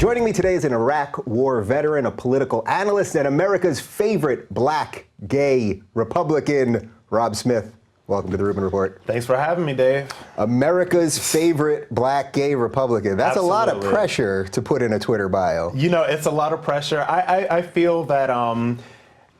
Joining me today is an Iraq War veteran, a political analyst, and America's favorite black, gay Republican, Rob Smith. Welcome to the Rubin Report. Thanks for having me, Dave. America's favorite black, gay Republican. That's Absolutely. a lot of pressure to put in a Twitter bio. You know, it's a lot of pressure. I feel that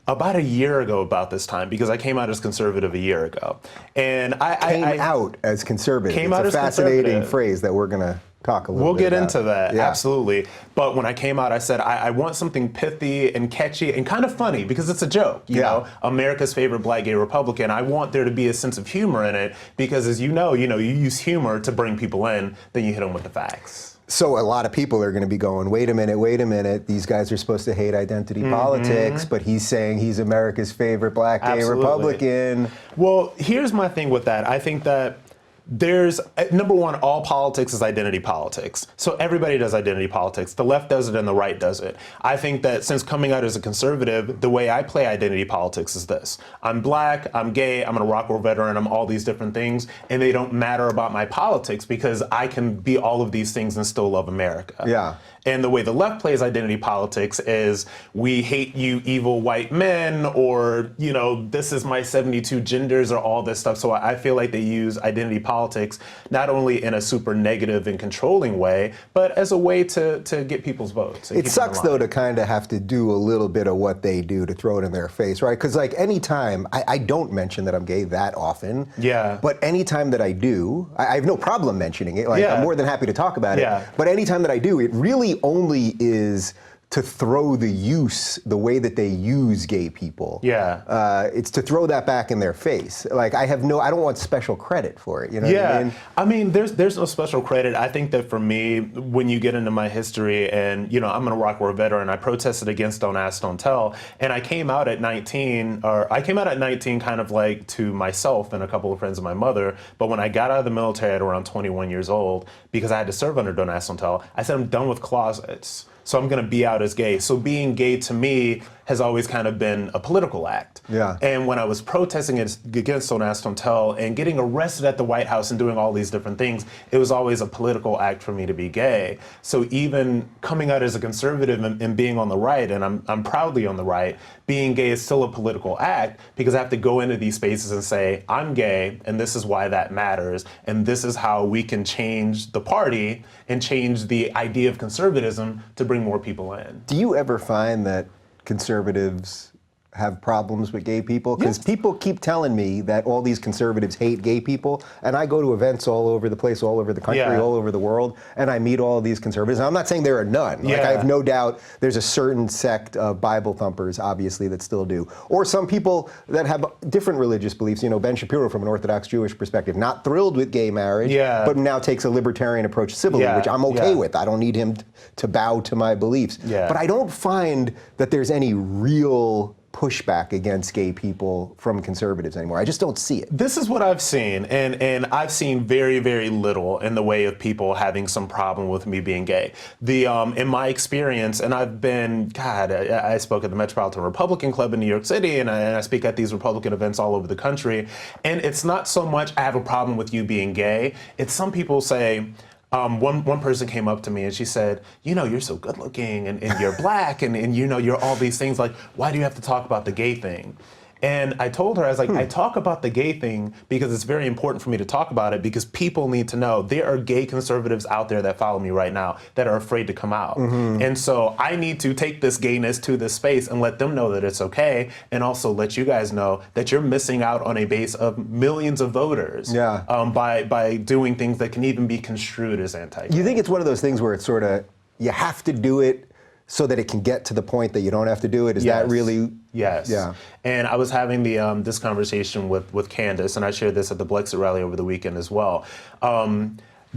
about a year ago about this time, because I came out as conservative a year ago. And Came out as conservative. Came it's out a as fascinating conservative. Phrase that we're going to talk a little bit We'll get about. into that, Yeah. absolutely. But when I came out, I said, I want something pithy and catchy and kind of funny, because it's a joke, you know? America's favorite black gay Republican. I want there to be a sense of humor in it, because as you use humor to bring people in, then you hit them with the facts. So a lot of people are going to be going, wait a minute, these guys are supposed to hate identity politics, but he's saying he's America's favorite black gay Absolutely. Republican. Well, here's my thing with that. I think that there's, number one, all politics is identity politics. So everybody does identity politics. The left does it and the right does it. I think that since coming out as a conservative, the way I play identity politics is this. I'm black, I'm gay, I'm an Iraq War veteran, I'm all these different things, and they don't matter about my politics because I can be all of these things and still love America. Yeah. And the way the left plays identity politics is we hate you evil white men, or, you know, this is my 72 genders, or all this stuff. So I feel like they use identity politics not only in a super negative and controlling way, but as a way to get people's votes. It sucks, though, to kind of have to do a little bit of what they do to throw it in their face, right? Because, like, anytime, I don't mention that I'm gay that often. Yeah. But anytime that I do, I have no problem mentioning it. Like, Yeah. I'm more than happy to talk about Yeah. it. But anytime that I do, it really only is to throw the way that they use gay people. Yeah. It's to throw that back in their face. Like, I don't want special credit for it, you know what I mean? I mean, there's no special credit. I think that for me, when you get into my history, and, you know, I'm an Iraq War veteran, I protested against Don't Ask, Don't Tell, and I came out at 19 kind of like to myself and a couple of friends of my mother, but when I got out of the military at around 21 years old, because I had to serve under Don't Ask, Don't Tell, I said, I'm done with closets. So I'm going to be out as gay. So being gay to me has always kind of been a political act. Yeah. And when I was protesting against Don't Ask, Don't Tell and getting arrested at the White House and doing all these different things, it was always a political act for me to be gay. So even coming out as a conservative and being on the right, and I'm proudly on the right, being gay is still a political act, because I have to go into these spaces and say, I'm gay, and this is why that matters, and this is how we can change the party and change the idea of conservatism to bring more people in. Do you ever find that conservatives have problems with gay people? Because people keep telling me that all these conservatives hate gay people, and I go to events all over the place, all over the country, all over the world, and I meet all of these conservatives. And I'm not saying there are none. Like, I have no doubt there's a certain sect of Bible thumpers, obviously, that still do. Or some people that have different religious beliefs. You know, Ben Shapiro, from an Orthodox Jewish perspective, not thrilled with gay marriage, but now takes a libertarian approach to civilly, which I'm okay with. I don't need him to bow to my beliefs. But I don't find that there's any real pushback against gay people from conservatives anymore. I just don't see it. This is what I've seen, and I've seen very, very little in the way of people having some problem with me being gay. In my experience, and I've been, I spoke at the Metropolitan Republican Club in New York City, and I speak at these Republican events all over the country, and it's not so much I have a problem with you being gay. It's some people say, one person came up to me and she said, you know, you're so good looking and you're black and you know, you're all these things, like, why do you have to talk about the gay thing? And I told her, I was like, I talk about the gay thing because it's very important for me to talk about it, because people need to know there are gay conservatives out there that follow me right now that are afraid to come out. And so I need to take this gayness to this space and let them know that it's okay, and also let you guys know that you're missing out on a base of millions of voters by doing things that can even be construed as anti-gay. You think it's one of those things where it's sort of, you have to do it so that it can get to the point that you don't have to do it? Is that really? Yes. Yeah. And I was having this conversation with Candace, and I shared this at the Blexit rally over the weekend as well.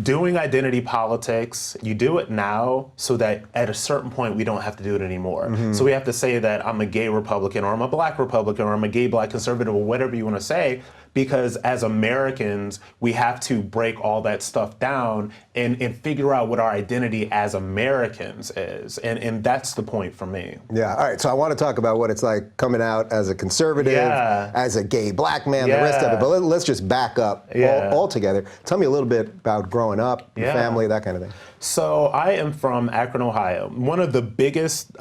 Doing identity politics, you do it now so that at a certain point we don't have to do it anymore. So we have to say that I'm a gay Republican, or I'm a black Republican, or I'm a gay black conservative, or whatever you want to say, because as Americans, we have to break all that stuff down and figure out what our identity as Americans is. And that's the point for me. Yeah, all right, so I want to talk about what it's like coming out as a conservative, as a gay black man, the rest of it, but let's just back up altogether. Tell me a little bit about growing up, your family, that kind of thing. So I am from Akron, Ohio. One of the biggest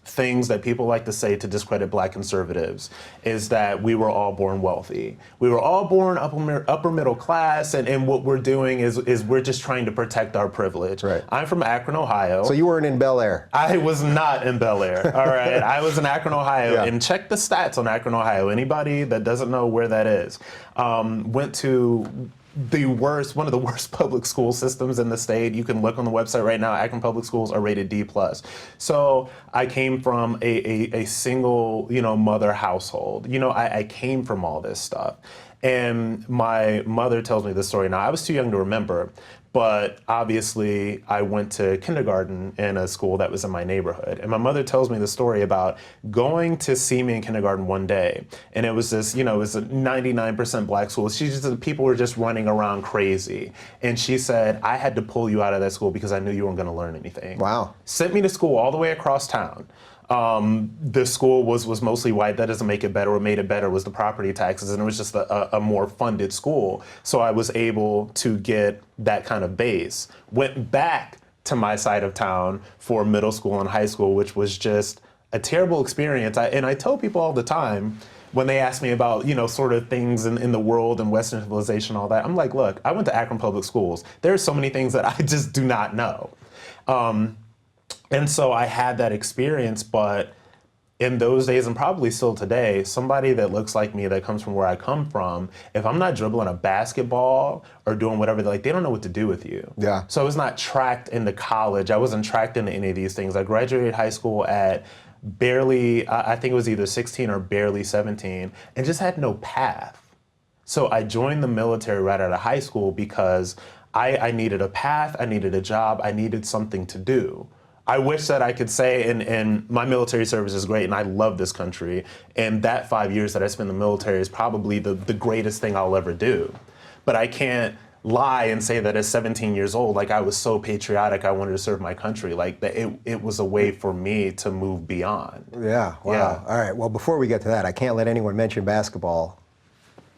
things that people like to say to discredit black conservatives is that we were all born wealthy. We were all born upper middle class, and what we're doing is we're just trying to protect our privilege. Right. I'm from Akron, Ohio. So you weren't in Bel Air? I was not in Bel Air, all right? I was in Akron, Ohio, and check the stats on Akron, Ohio. Anybody that doesn't know where that is, went to one of the worst public school systems in the state. You can look on the website right now. Akron public schools are rated D+. So I came from a single, mother household. I came from all this stuff. And my mother tells me this story. Now, I was too young to remember, but obviously I went to kindergarten in a school that was in my neighborhood. And my mother tells me the story about going to see me in kindergarten one day. And it was this, it was a 99% black school. People were just running around crazy. And she said, I had to pull you out of that school because I knew you weren't going to learn anything. Wow. Sent me to school all the way across town. The school was mostly white. That doesn't make it better. What made it better was the property taxes, and it was just a more funded school. So I was able to get that kind of base. Went back to my side of town for middle school and high school, which was just a terrible experience. And I tell people all the time when they ask me about, sort of things in the world and Western civilization, all that, I'm like, look, I went to Akron Public Schools. There are so many things that I just do not know. And so I had that experience, but in those days, and probably still today, somebody that looks like me, that comes from where I come from, if I'm not dribbling a basketball or doing whatever, they don't know what to do with you. Yeah. So I was not tracked into college. I wasn't tracked into any of these things. I graduated high school at barely, I think it was either 16 or barely 17, and just had no path. So I joined the military right out of high school because I needed a path, I needed a job, I needed something to do. I wish that I could say, and my military service is great, and I love this country, and that 5 years that I spent in the military is probably the greatest thing I'll ever do. But I can't lie and say that at 17 years old, I was so patriotic, I wanted to serve my country. It was a way for me to move beyond. Yeah, wow. Yeah. All right, well, before we get to that, I can't let anyone mention basketball.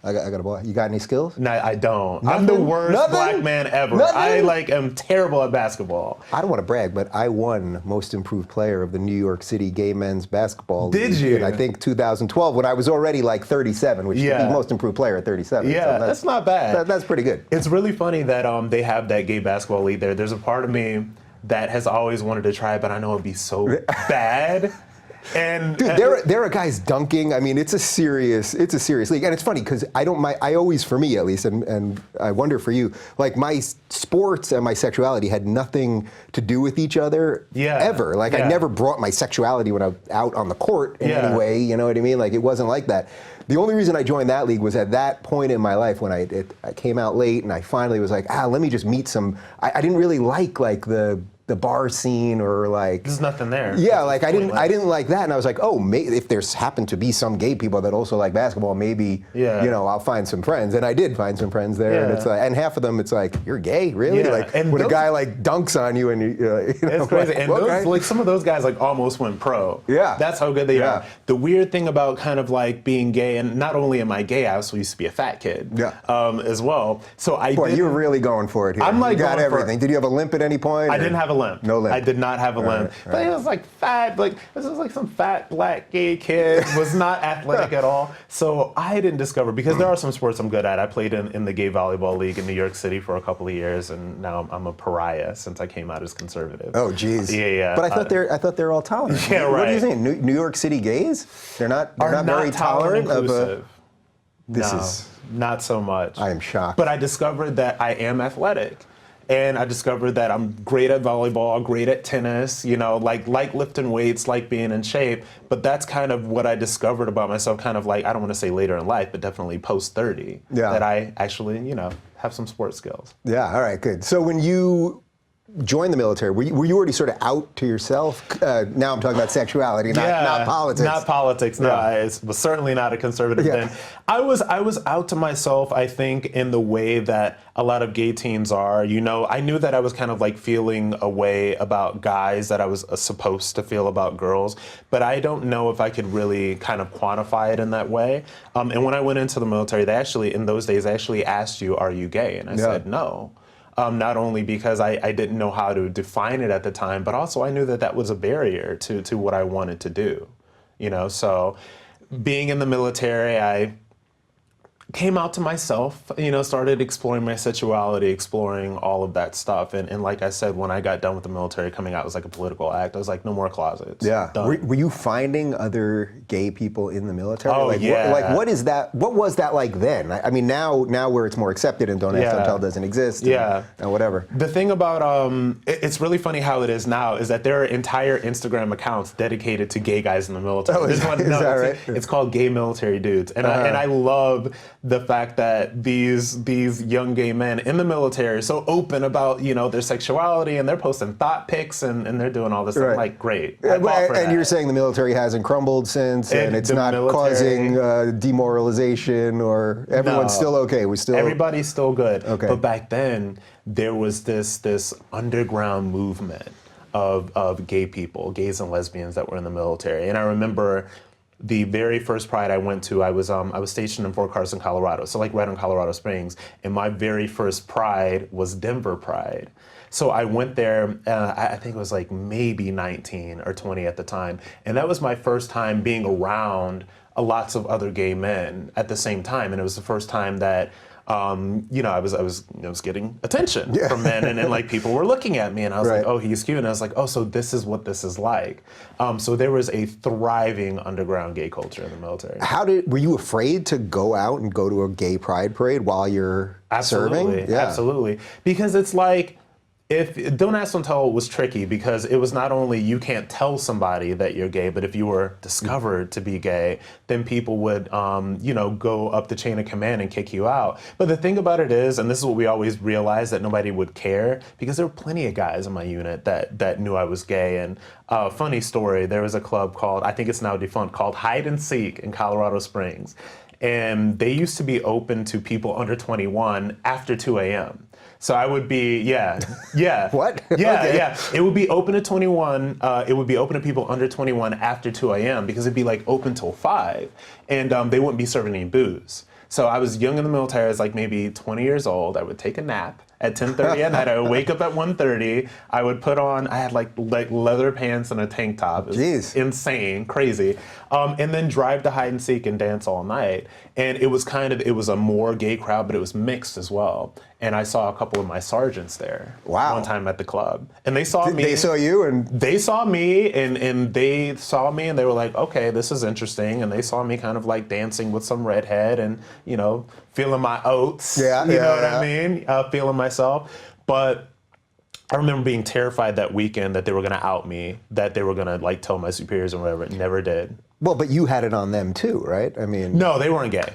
I got a boy. You got any skills? No, I don't. Nothing? I'm the worst black man ever. Nothing? I am terrible at basketball. I don't want to brag, but I won Most Improved Player of the New York City Gay Men's Basketball League. Did you? In, I think 2012, when I was already 37, which is the Most Improved Player at 37. Yeah, so that's not bad. That's pretty good. It's really funny that they have that gay basketball league there. There's a part of me that has always wanted to try it, but I know it'd be so bad. And dude, there are guys dunking. I mean, it's a serious league, and it's funny because I always, for me at least, and I wonder for you, my sports and my sexuality had nothing to do with each other ever. I never brought my sexuality when I was out on the court in any way. You know what I mean? It wasn't like that. The only reason I joined that league was at that point in my life when I came out late, and I finally was like, let me just meet some. I didn't really like the bar scene or there's nothing there. Yeah, I didn't like that, and I was like, if there's happened to be some gay people that also like basketball, maybe I'll find some friends, and I did find some friends there, and it's and half of them it's you're gay, really? And when a guy dunks on you and it's crazy. And those, some of those guys almost went pro. Yeah, that's how good they are. The weird thing about kind of being gay, and not only am I gay, I also used to be a fat kid. As well. So you were really going for it here. I'm you got everything. Did you have a limp at any point? I didn't have a limp. No limp. I did not have a limp. But it was fat, this was some fat black gay kid, was not athletic at all. So I didn't discover, because there are some sports I'm good at. I played in the gay volleyball league in New York City for a couple of years, and now I'm a pariah since I came out as conservative. Oh, geez. Yeah. But I thought they're all tolerant. Yeah, right. What are you saying? New York City gays? They're not very tolerant of This not so much. I am shocked. But I discovered that I am athletic. And I discovered that I'm great at volleyball, great at tennis, like lifting weights, like being in shape. But that's kind of what I discovered about myself, kind of I don't want to say later in life, but definitely post 30, that I actually, have some sports skills. Yeah, all right, good. So when you join the military, were you already sort of out to yourself? Now I'm talking about sexuality, not politics. Not politics. No, I was certainly not a conservative then. I was out to myself, I think, in the way that a lot of gay teens are. You know, I knew that I was kind of like feeling a way about guys that I was supposed to feel about girls, but I don't know if I could really kind of quantify it in that way. And when I went into the military, they actually, in those days, actually asked you, "Are you gay?" And I said no. Not only because I didn't know how to define it at the time, but also I knew that that was a barrier to what I wanted to do. You know, so being in the military, I came out to myself, you know, started exploring my sexuality, exploring all of that stuff. And like I said, when I got done with the military, coming out was like a political act. I was like, no more closets. Yeah. Were you finding other gay people in the military? Oh, like, yeah. What is that? What was that like then? I mean, now where it's more accepted and Don't Ask, Don't Tell doesn't exist. And whatever. The thing about, it's really funny how it is now is that there are entire Instagram accounts dedicated to gay guys in the military. Oh, is that right? It's called Gay Military Dudes. And I love the fact that these young gay men in the military are so open about, you know, their sexuality, and they're posting thought pics and they're doing all this. I'm like, great. And you're saying the military hasn't crumbled since, and it's not causing demoralization, or everyone's still okay. Everybody's still good. Okay. But back then there was this underground movement of gay people, gays and lesbians that were in the military. And I remember the very first Pride I went to, I was stationed in Fort Carson, Colorado, so like right in Colorado Springs, and my very first Pride was Denver Pride. So I went there, I think it was like maybe 19 or 20 at the time, and that was my first time being around lots of other gay men at the same time, and it was the first time that you know, I was getting attention from men, and like people were looking at me, and I was like, oh, he's cute, and I was like, oh, so this is what this is like. So there was a thriving underground gay culture in the military. Were you afraid to go out and go to a gay pride parade while you're serving? Yeah. Absolutely, because it's like, if Don't Ask, Don't Tell was tricky because it was not only you can't tell somebody that you're gay, but if you were discovered to be gay, then people would, you know, go up the chain of command and kick you out. But the thing about it is, and this is what we always realized, that nobody would care, because there were plenty of guys in my unit that knew I was gay. And funny story, there was a club called, I think it's now defunct, called Hide and Seek in Colorado Springs. And they used to be open to people under 21 after 2 a.m. So I would be, What? Yeah. It would be open to 21. It would be open to people under 21 after 2 a.m. because it'd be like open till 5, and they wouldn't be serving any booze. So I was young in the military. I was like maybe 20 years old. I would take a nap at 10:30 at night. I would wake up at 1:30. I would put on, I had like leather pants and a tank top. It was insane, crazy. And then drive to Hide and Seek and dance all night. And it was it was a more gay crowd, but it was mixed as well. And I saw a couple of my sergeants there. Wow. One time at the club. And they saw me. They saw you, and they saw me, and they saw me, and they were like, okay, this is interesting. And they saw me kind of like dancing with some redhead and, you know, feeling my oats. You know what I mean? Feeling myself. But I remember being terrified that weekend that they were going to out me, that they were going to like tell my superiors or whatever. It never did. Well, but you had it on them too, right? I mean, no, they weren't gay.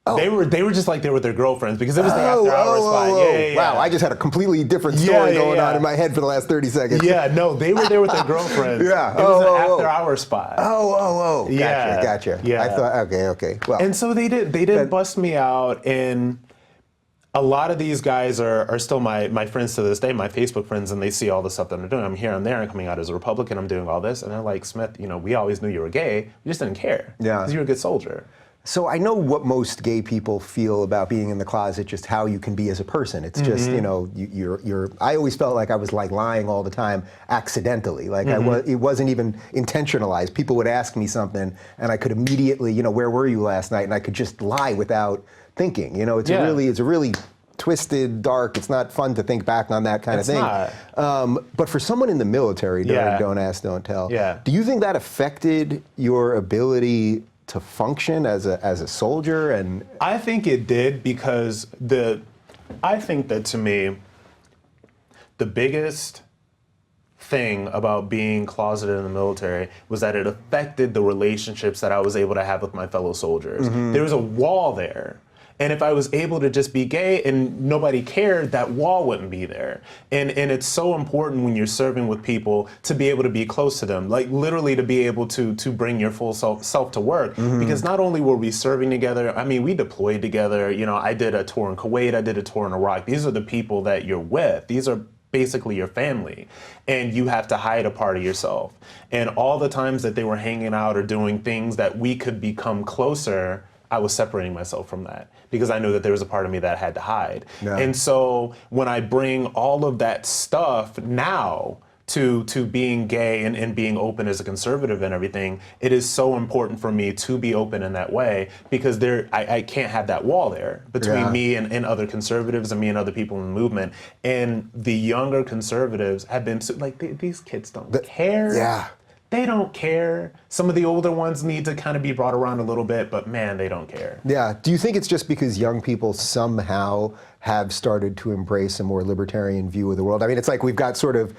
Oh. They were just like they were their girlfriends because it was the after hours spot. Yeah. Wow, I just had a completely different story going on in my head for the last 30 seconds. Yeah, no, they were there with their girlfriends. It was an after hours spot. Gotcha. Yeah. I thought, okay. Well, and so they did bust me out, and a lot of these guys are still my friends to this day, my Facebook friends, and they see all the stuff that I'm doing. I'm here and there, and coming out as a Republican, I'm doing all this, and they're like, Smith, you know, we always knew you were gay, we just didn't care. Yeah. Because you were a good soldier. So I know what most gay people feel about being in the closet, just how you can be as a person. It's just, you know, you're. I always felt like I was like lying all the time, accidentally. Like it wasn't even intentionalized. People would ask me something, and I could immediately, you know, where were you last night? And I could just lie without thinking. You know, it's a really twisted, dark. It's not fun to think back on that kind of thing. Not. But for someone in the military during Don't Ask, Don't Tell, do you think that affected your ability to function as a soldier? And I think it did, because I think that to me, the biggest thing about being closeted in the military was that it affected the relationships that I was able to have with my fellow soldiers. There was a wall there. And if I was able to just be gay and nobody cared, that wall wouldn't be there. And it's so important when you're serving with people to be able to be close to them, like literally to be able to bring your full self to work. Because not only were we serving together, I mean, we deployed together. You know, I did a tour in Kuwait, I did a tour in Iraq. These are the people that you're with. These are basically your family, and you have to hide a part of yourself. And all the times that they were hanging out or doing things that we could become closer, I was separating myself from that because I knew that there was a part of me that I had to hide. Yeah. And so when I bring all of that stuff now to being gay and being open as a conservative and everything, it is so important for me to be open in that way because I can't have that wall there between me and other conservatives and me and other people in the movement. And the younger conservatives have been like, these kids don't care. Yeah. They don't care. Some of the older ones need to kind of be brought around a little bit, but man, they don't care. Yeah. Do you think it's just because young people somehow have started to embrace a more libertarian view of the world? I mean, it's like we've got sort of,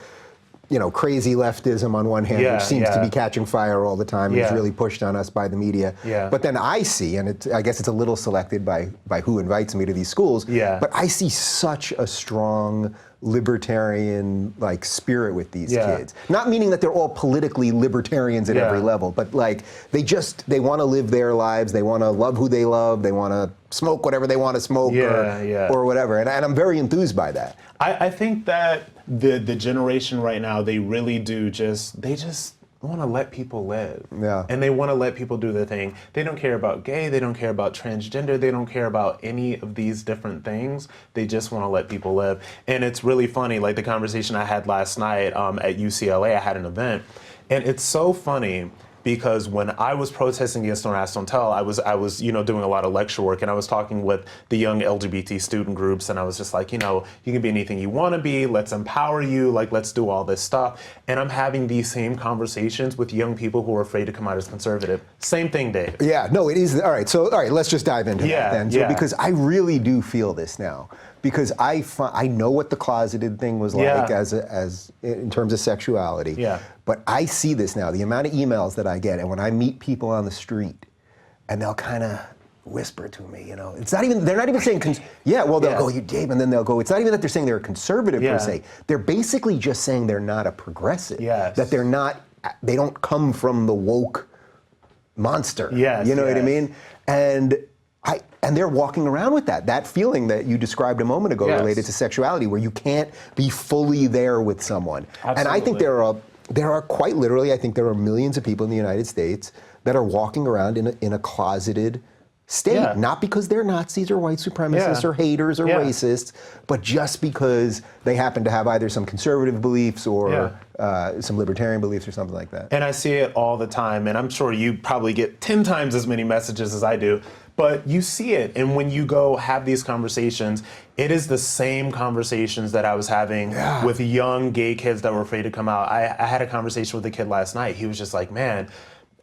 you know, crazy leftism on one hand, which seems to be catching fire all the time and is really pushed on us by the media. But then I see, and I guess it's a little selected by who invites me to these schools, but I see such a strong libertarian like spirit with these kids. Not meaning that they're all politically libertarians at every level, but like they want to live their lives, they want to love who they love, they want to smoke whatever they want to smoke or whatever. And I'm very enthused by that. I think that the generation right now, they really do they just want to let people live. And they want to let people do their thing. They don't care about gay, they don't care about transgender, they don't care about any of these different things. They just want to let people live. And it's really funny, like the conversation I had last night at UCLA, I had an event, and it's so funny because when I was protesting against Don't Ask, Don't Tell, I was doing a lot of lecture work, and I was talking with the young LGBT student groups, and I was just like, you can be anything you want to be, let's empower you, like let's do all this stuff. And I'm having these same conversations with young people who are afraid to come out as conservative. Same thing, Dave. Yeah, no, it is. All right, let's just dive into that then. So, because I really do feel this now. Because I know what the closeted thing was like as in terms of sexuality. But I see this now, the amount of emails that I get, and when I meet people on the street, and they'll kind of whisper to me, it's not even, they're not even saying, they'll go, you Dave, and then they'll go, it's not even that they're saying they're a conservative per se. They're basically just saying they're not a progressive. That they don't come from the woke monster. You know what I mean? And they're walking around with that feeling that you described a moment ago related to sexuality, where you can't be fully there with someone. Absolutely. And I think there are quite literally, I think there are millions of people in the United States that are walking around in a closeted state, not because they're Nazis or white supremacists or haters or racists, but just because they happen to have either some conservative beliefs or some libertarian beliefs or something like that. And I see it all the time, and I'm sure you probably get 10 times as many messages as I do. But you see it, and when you go have these conversations, it is the same conversations that I was having with young gay kids that were afraid to come out. I had a conversation with a kid last night. He was just like, man,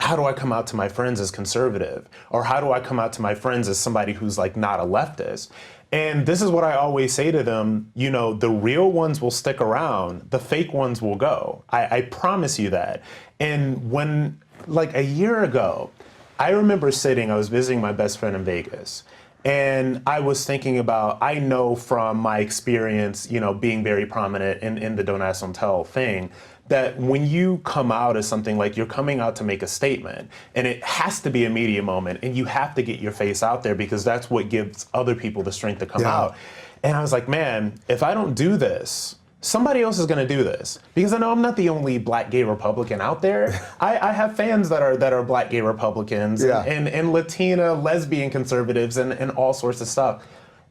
how do I come out to my friends as conservative? Or how do I come out to my friends as somebody who's like not a leftist? And this is what I always say to them, the real ones will stick around, the fake ones will go. I promise you that. And when, like a year ago, I remember I was visiting my best friend in Vegas, and I was thinking about, I know from my experience, being very prominent in the Don't Ask, Don't Tell thing, that when you come out as something, like you're coming out to make a statement, and it has to be a media moment, and you have to get your face out there because that's what gives other people the strength to come out. And I was like, man, if I don't do this, somebody else is going to do this, because I know I'm not the only black gay Republican out there. I have fans that are black gay Republicans and Latina lesbian conservatives and all sorts of stuff.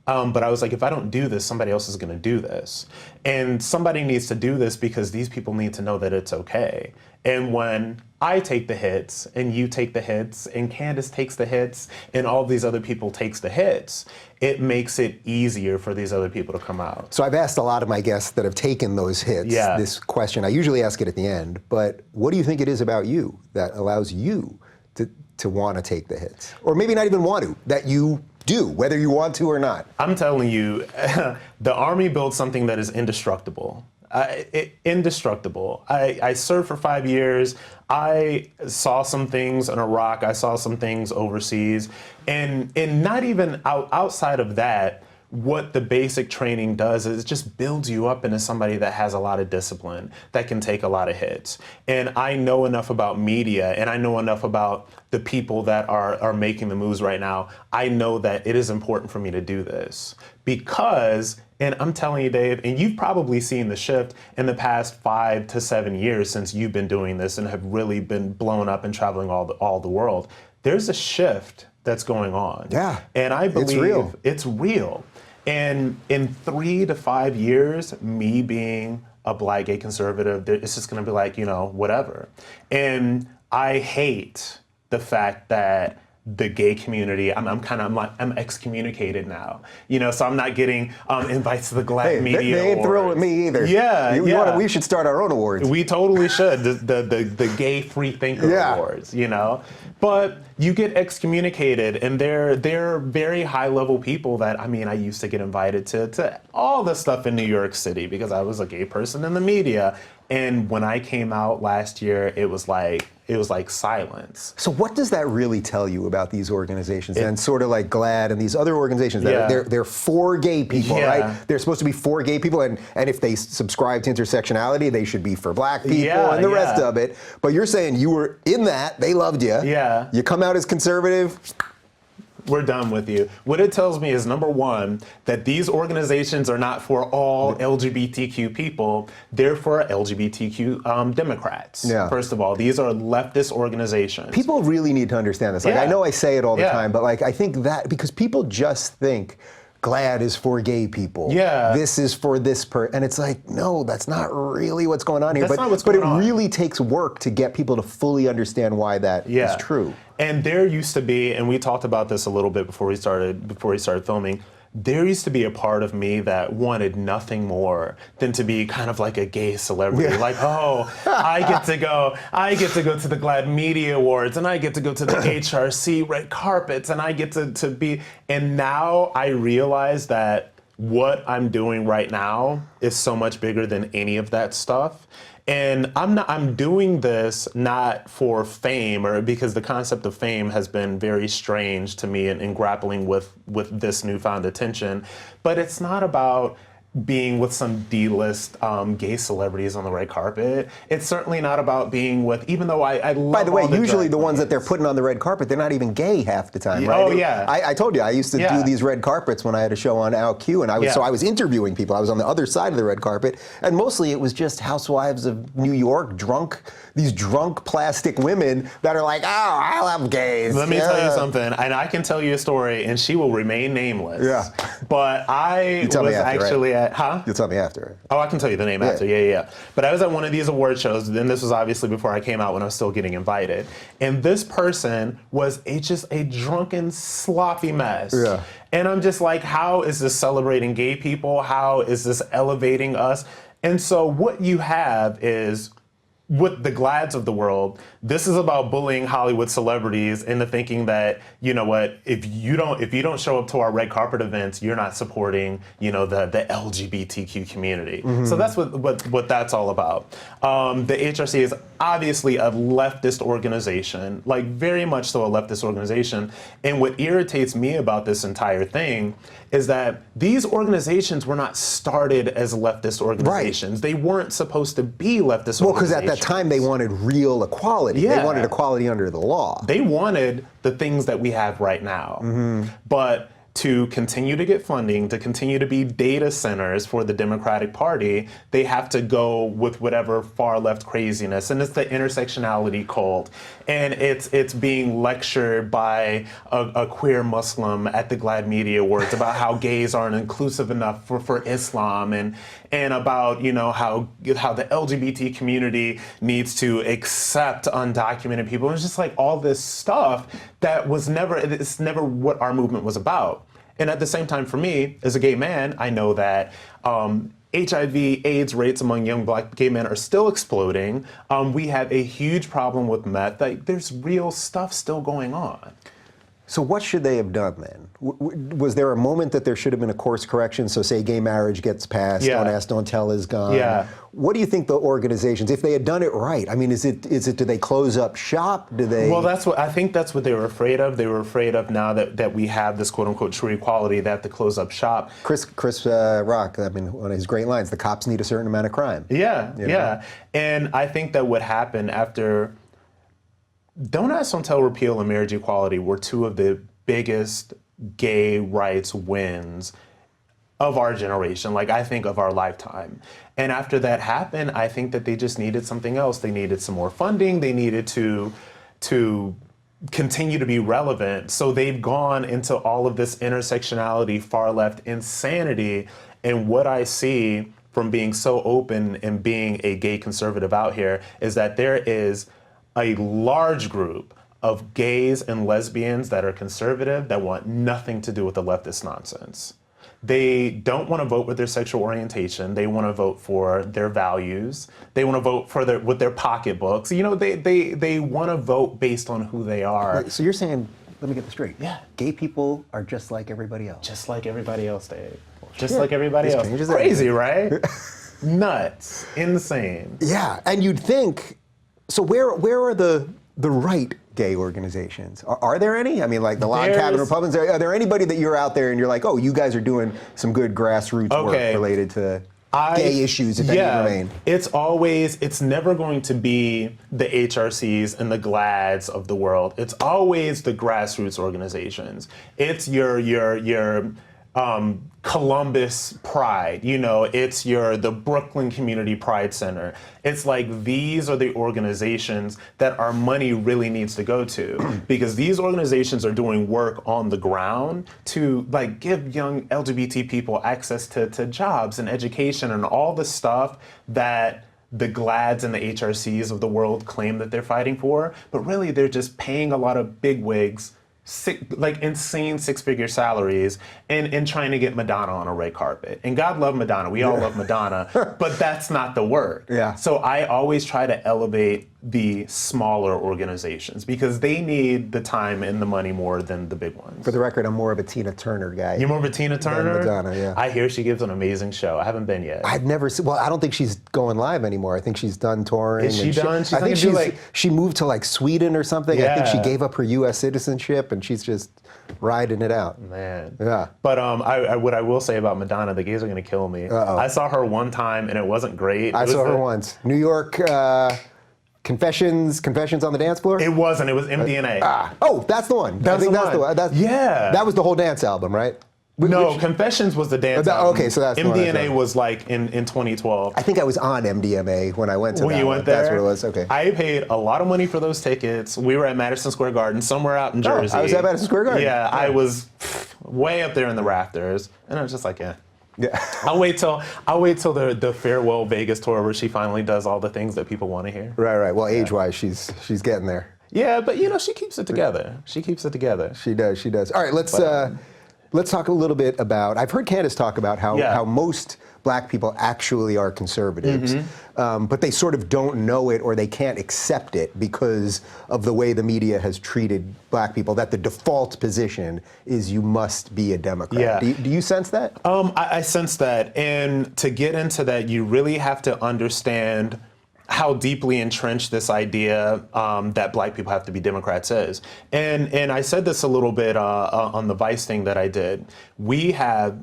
But I was like, if I don't do this, somebody else is going to do this. And somebody needs to do this because these people need to know that it's okay. And when I take the hits, and you take the hits, and Candace takes the hits, and all these other people takes the hits, it makes it easier for these other people to come out. So I've asked a lot of my guests that have taken those hits this question. I usually ask it at the end, but what do you think it is about you that allows you to want to take the hits? Or maybe not even want to, that you do, whether you want to or not. I'm telling you, the Army built something that is indestructible. Indestructible. I served for 5 years. I saw some things in Iraq. I saw some things overseas. And not even outside of that, what the basic training does is it just builds you up into somebody that has a lot of discipline, that can take a lot of hits. And I know enough about media, and I know enough about the people that are making the moves right now. I know that it is important for me to do this because, and I'm telling you, Dave, and you've probably seen the shift in the past 5 to 7 years since you've been doing this and have really been blown up and traveling all the world. There's a shift that's going on. Yeah. And I believe it's real. And in 3 to 5 years, me being a Black gay conservative, it's just going to be like, whatever. And I hate the fact that the gay community, I'm excommunicated now, so I'm not getting invites to the GLAAD Media They ain't Awards. throwing me either. Yeah, We should start our own awards. We totally should. The Gay Free Thinker Awards, But you get excommunicated, and they're very high level people that, I used to get invited to all the stuff in New York City because I was a gay person in the media. And when I came out last year, it was like silence. So what does that really tell you about these organizations and sort of like GLAAD and these other organizations that they're for gay people, right? They're supposed to be for gay people, and if they subscribe to intersectionality, they should be for Black people and the rest of it. But you're saying you were in that, they loved you. Yeah. You come out as conservative. We're done with you. What it tells me is, number one, that these organizations are not for all LGBTQ people. They're for LGBTQ Democrats. Yeah. First of all, these are leftist organizations. People really need to understand this. Like, I know I say it all the time, but I think that because people just think GLAAD is for gay people. Yeah. This is for this and it's like, no, that's not really what's going on here. That's not what's going on. It really takes work to get people to fully understand why that is true. And there used to be, and we talked about this a little bit before we started filming, there used to be a part of me that wanted nothing more than to be kind of like a gay celebrity. Like, I get to go to the GLAAD Media Awards, and I get to go to the HRC red carpets, and I get to be, and now I realize that what I'm doing right now is so much bigger than any of that stuff. And I'm doing this not for fame, or because the concept of fame has been very strange to me in grappling with this newfound attention. But it's not about being with some D-list gay celebrities on the red carpet. It's certainly not about being with, even though I love. By the way, all the usually drag the ones queens. that they're putting on the red carpet, they're not even gay half the time, right? Oh, yeah. I told you, I used to do these red carpets when I had a show on OutQ, and I was interviewing people. I was on the other side of the red carpet, and mostly it was just housewives of New York, these drunk plastic women that are like, I love gays. Let me tell you something, and I can tell you a story, and she will remain nameless. Yeah. But I was actually at, You'll tell me after. Oh, I can tell you the name after. Yeah. But I was at one of these award shows, and this was obviously before I came out when I was still getting invited. And this person was just a drunken, sloppy mess. Yeah. And I'm just like, how is this celebrating gay people? How is this elevating us? And so what you have is, with the GLAADs of the world, this is about bullying Hollywood celebrities into thinking that, you know what, if you don't show up to our red carpet events, you're not supporting, the LGBTQ community. Mm-hmm. So that's what that's all about. The HRC is obviously a leftist organization, like very much so a leftist organization. And what irritates me about this entire thing is that these organizations were not started as leftist organizations. Right. They weren't supposed to be leftist organizations. Well, because at that time they wanted real equality. Yeah. They wanted equality under the law. They wanted the things that we have right now. Mm-hmm. But to continue to get funding, to continue to be data centers for the Democratic Party, they have to go with whatever far left craziness. And it's the intersectionality cult. And it's being lectured by a queer Muslim at the GLAAD Media Awards about how gays aren't inclusive enough for Islam, and about how the LGBT community needs to accept undocumented people. It's just like all this stuff that it's never what our movement was about. And at the same time, for me, as a gay man, I know that HIV/AIDS rates among young Black gay men are still exploding. We have a huge problem with meth. Like, there's real stuff still going on. So what should they have done then? Was there a moment that there should have been a course correction? So say gay marriage gets passed, Don't Ask, Don't Tell is gone. Yeah. What do you think the organizations, if they had done it right, I mean, is it do they close up shop? Do they? Well, I think that's what they were afraid of. They were afraid of now that we have this quote unquote true equality, they have to close up shop. Chris Rock, I mean, one of his great lines, the cops need a certain amount of crime. Yeah, You know? yeah. And I think that what happened after Don't Ask, Don't Tell repeal and marriage equality were two of the biggest gay rights wins of our generation, like I think of our lifetime. And after that happened, I think that they just needed something else. They needed some more funding. They needed to continue to be relevant. So they've gone into all of this intersectionality, far left insanity. And what I see from being so open and being a gay conservative out here is that there is a large group of gays and lesbians that are conservative that want nothing to do with the leftist nonsense. They don't want to vote with their sexual orientation. They want to vote for their values. They want to vote for with their pocketbooks. You know, they want to vote based on who they are. So you're saying, let me get this straight. Yeah. Gay people are just like everybody else. Just like everybody else, Dave. Just like everybody This else. changes Crazy, right? Nuts. Insane. Yeah, and you'd think, so where are the right gay organizations? Are there any? I mean, like the Log Cabin Republicans, are there anybody that you're out there and you're like, oh, you guys are doing some good grassroots work related to gay issues, if any remain? It's never going to be the HRCs and the GLADs of the world. It's always the grassroots organizations. It's your Columbus Pride, you know, it's the Brooklyn Community Pride Center. It's like these are the organizations that our money really needs to go to, because these organizations are doing work on the ground to like give young LGBT people access to jobs and education and all the stuff that the GLADs and the HRCs of the world claim that they're fighting for, but really they're just paying a lot of bigwigs like insane six-figure salaries and trying to get Madonna on a red carpet. And God love Madonna. We all love Madonna, but that's not the work. Yeah. So I always try to elevate the smaller organizations because they need the time and the money more than the big ones. For the record, I'm more of a Tina Turner guy. You're more of a Tina Turner? Than Madonna, yeah. I hear she gives an amazing show. I haven't been yet. I've never seen, well, I don't think she's going live anymore. I think she's done touring. Is she done? I think she moved to like Sweden or something. Yeah. I think she gave up her U.S. citizenship and she's just riding it out. Man. Yeah. But what I will say about Madonna, the gays are going to kill me. Uh-oh. I saw her one time and it wasn't great. I saw her once. New York, Confessions on the Dance Floor? It wasn't. It was MDNA. Oh, that's the one. That's the one. Yeah. That was the whole dance album, right? No, Confessions was the dance album. Okay, so that's the one MDNA was like in 2012. I think I was on MDMA when I went to that. When you went there? That's what it was, okay. I paid a lot of money for those tickets. We were at Madison Square Garden, somewhere out in Jersey. I was at Madison Square Garden. Yeah, I was way up there in the rafters. And I was just like, yeah. I'll wait till the farewell Vegas tour where she finally does all the things that people want to hear. Right. Well, age-wise, she's getting there. Yeah, but she keeps it together. She keeps it together. She does. All right, let's talk a little bit about, I've heard Candace talk about how most black people actually are conservatives, but they sort of don't know it or they can't accept it because of the way the media has treated black people, that the default position is you must be a Democrat. Yeah. Do you sense that? I sense that. And to get into that, you really have to understand how deeply entrenched this idea that black people have to be Democrats is. And I said this a little bit on the Vice thing that I did. We have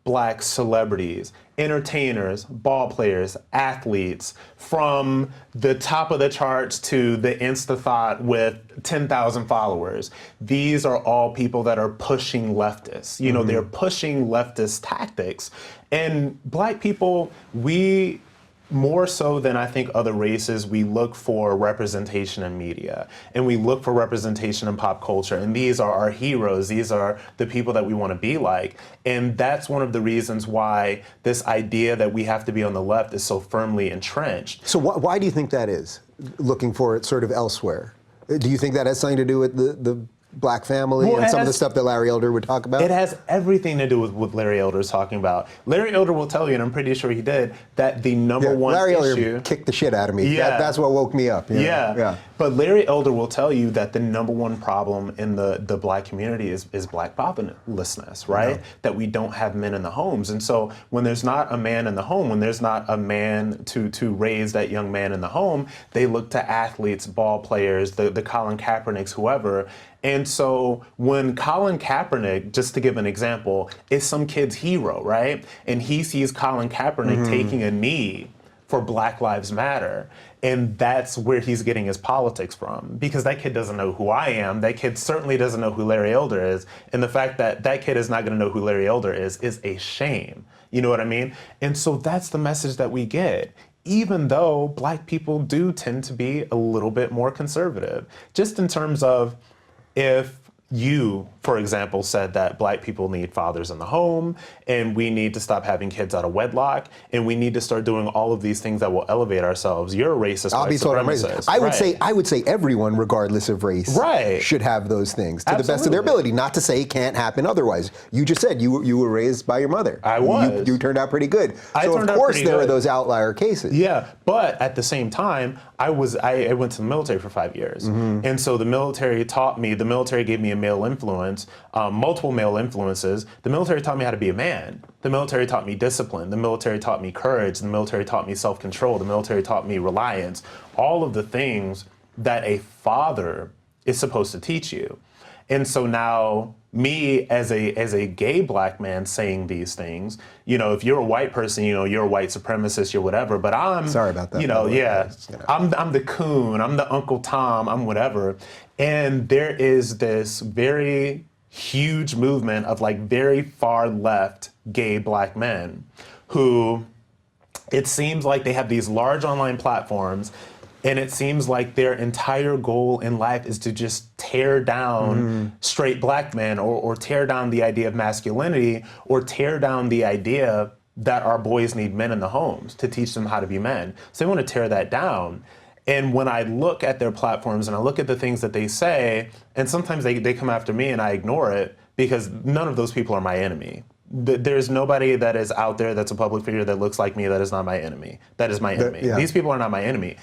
black celebrities, entertainers, ball players, athletes, from the top of the charts to the Insta thought with 10,000 followers. These are all people that are pushing leftists. They're pushing leftist tactics. And black people, we, more so than I think other races, we look for representation in media and we look for representation in pop culture. And these are our heroes. These are the people that we want to be like. And that's one of the reasons why this idea that we have to be on the left is so firmly entrenched. So why do you think that is, looking for it sort of elsewhere? Do you think that has something to do with black family and some of the stuff that Larry Elder would talk about? It has everything to do with what Larry Elder is talking about. Larry Elder will tell you, and I'm pretty sure he did, that the number one Larry issue... Elder kicked the shit out of me. Yeah. That's what woke me up. Yeah. But Larry Elder will tell you that the number one problem in the black community is black fatherlessness, right? That we don't have men in the homes. And so when there's not a man in the home, when there's not a man to raise that young man in the home, they look to athletes, ball players, the Colin Kaepernicks, whoever. And so when Colin Kaepernick, just to give an example, is some kid's hero, right? And he sees Colin Kaepernick taking a knee for Black Lives Matter. And that's where he's getting his politics from, because that kid doesn't know who I am. That kid certainly doesn't know who Larry Elder is. And the fact that that kid is not going to know who Larry Elder is a shame. You know what I mean? And so that's the message that we get, even though black people do tend to be a little bit more conservative, just in terms of, if you, for example, said that black people need fathers in the home and we need to stop having kids out of wedlock and we need to start doing all of these things that will elevate ourselves, you're a racist white supremacist. I would say everyone, regardless of race, should have those things to the best of their ability. Not to say it can't happen otherwise. You just said you were raised by your mother. I was. You turned out pretty good. So of course there are those outlier cases. Yeah, but at the same time, I went to the military for 5 years. And so the military gave me a male influence, multiple male influences. The military taught me how to be a man. The military taught me discipline. The military taught me courage. The military taught me self-control. The military taught me reliance. All of the things that a father is supposed to teach you. And so now, me as a gay black man saying these things, if you're a white person, you're a white supremacist, you're whatever, but I'm... Sorry about that. I'm the coon, I'm the Uncle Tom, I'm whatever. And there is this very huge movement of very far left gay black men who, it seems like they have these large online platforms, and it seems like their entire goal in life is to just tear down straight black men, or tear down the idea of masculinity, or tear down the idea that our boys need men in the homes to teach them how to be men. So they want to tear that down. And when I look at their platforms and I look at the things that they say, and sometimes they come after me and I ignore it, because none of those people are my enemy. There's nobody that is out there that's a public figure that looks like me that is not my enemy. That is my enemy. These people are not my enemy.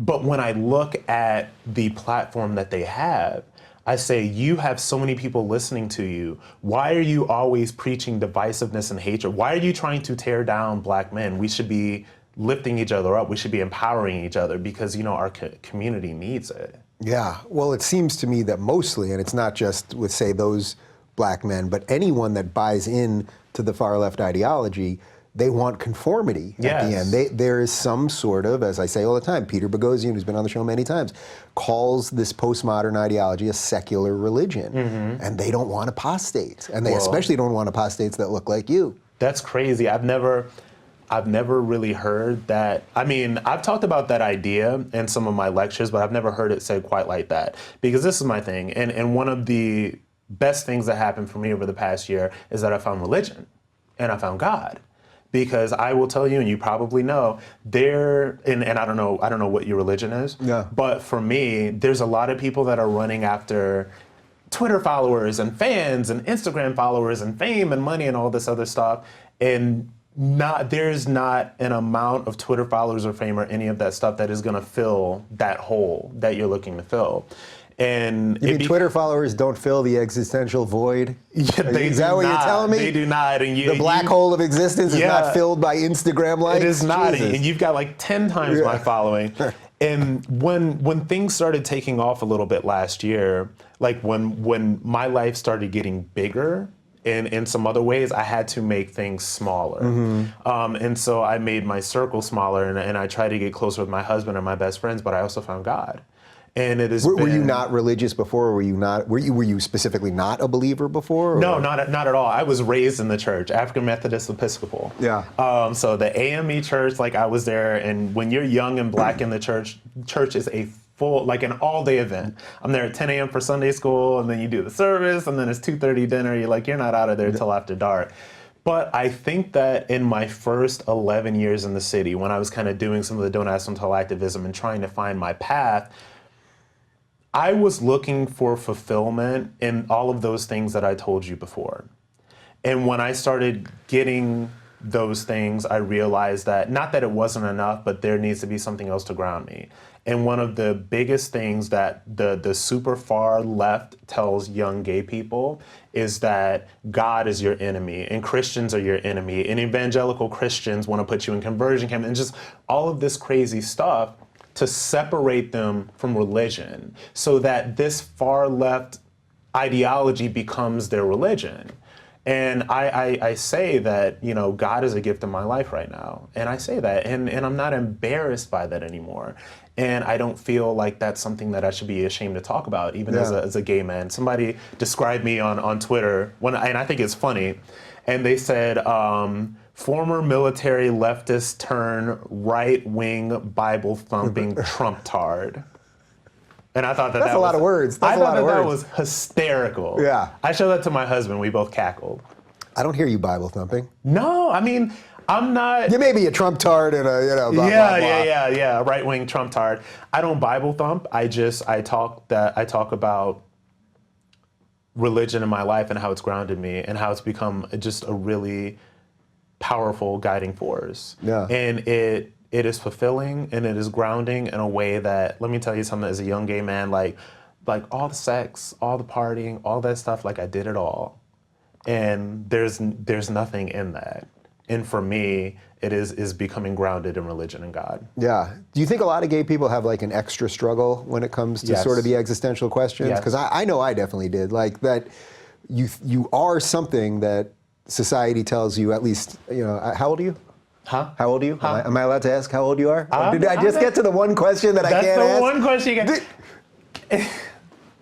But when I look at the platform that they have, I say, you have so many people listening to you. Why are you always preaching divisiveness and hatred? Why are you trying to tear down black men? We should be lifting each other up. We should be empowering each other, because, our community needs it. Yeah. Well, it seems to me that mostly, and it's not just with, say, those black men, but anyone that buys in to the far left ideology, they want conformity at the end. There is some sort of, as I say all the time, Peter Boghossian, who's been on the show many times, calls this postmodern ideology a secular religion. And they don't want apostates. And they especially don't want apostates that look like you. That's crazy. I've never really heard that. I mean, I've talked about that idea in some of my lectures, but I've never heard it said quite like that. Because this is my thing. And one of the best things that happened for me over the past year is that I found religion and I found God. Because I will tell you, and you probably know, and I don't know what your religion is, but for me, there's a lot of people that are running after Twitter followers and fans and Instagram followers and fame and money and all this other stuff, and there's not an amount of Twitter followers or fame or any of that stuff that is going to fill that hole that you're looking to fill. And you mean Twitter followers don't fill the existential void? Is that what you're telling me? They do not. And the black hole of existence is not filled by Instagram likes? It is not. Jesus. And you've got 10 times my following. And when things started taking off a little bit last year, when my life started getting bigger, in some other ways, I had to make things smaller. And so I made my circle smaller, and I tried to get closer with my husband and my best friends, but I also found God. And it is. Were you not religious before? Or were you specifically not a believer before? Or? No, not at all. I was raised in the church, African Methodist Episcopal. So the AME church, I was there, and when you're young and black in the church is a full, an all-day event. I'm there at 10 a.m. for Sunday school, and then you do the service, and then it's 2:30 dinner. You're not out of there till after dark. But I think that in my first 11 years in the city, when I was kind of doing some of the Don't Ask, Don't Tell activism and trying to find my path, I was looking for fulfillment in all of those things that I told you before. And when I started getting those things, I realized that not that it wasn't enough, but there needs to be something else to ground me. And one of the biggest things that the super far left tells young gay people is that God is your enemy and Christians are your enemy and evangelical Christians want to put you in conversion camp and just all of this crazy stuff to separate them from religion so that this far left ideology becomes their religion. And I say that, you know, God is a gift in my life right now. And I say that, and I'm not embarrassed by that anymore. And I don't feel like that's something that I should be ashamed to talk about, even as a gay man. Somebody described me on Twitter, and I think it's funny, and they said, former military leftist turn right-wing Bible-thumping Trump-tard. And I thought that's a lot of words. I thought that was hysterical. Yeah. I showed that to my husband. We both cackled. I don't hear you Bible thumping. No, I mean, I'm not. You may be a Trump tard and a, you know, blah, blah, blah. Yeah. Right wing Trump tard. I don't Bible thump. I talk about religion in my life and how it's grounded me and how it's become just a really powerful guiding force. Yeah. And it is fulfilling and it is grounding in a way that, let me tell you something, as a young gay man, like all the sex, all the partying, all that stuff, like I did it all. And there's nothing in that. And for me, it is becoming grounded in religion and God. Yeah. Do you think a lot of gay people have like an extra struggle when it comes to Yes. sort of the existential questions? Yes. Because I know I definitely did. Like that you are something that society tells you, at least, you know, how old are you? Huh? How old are you? Huh? Am I allowed to ask how old you are? Did I just get to the one question that I can't ask? That's the one question you get.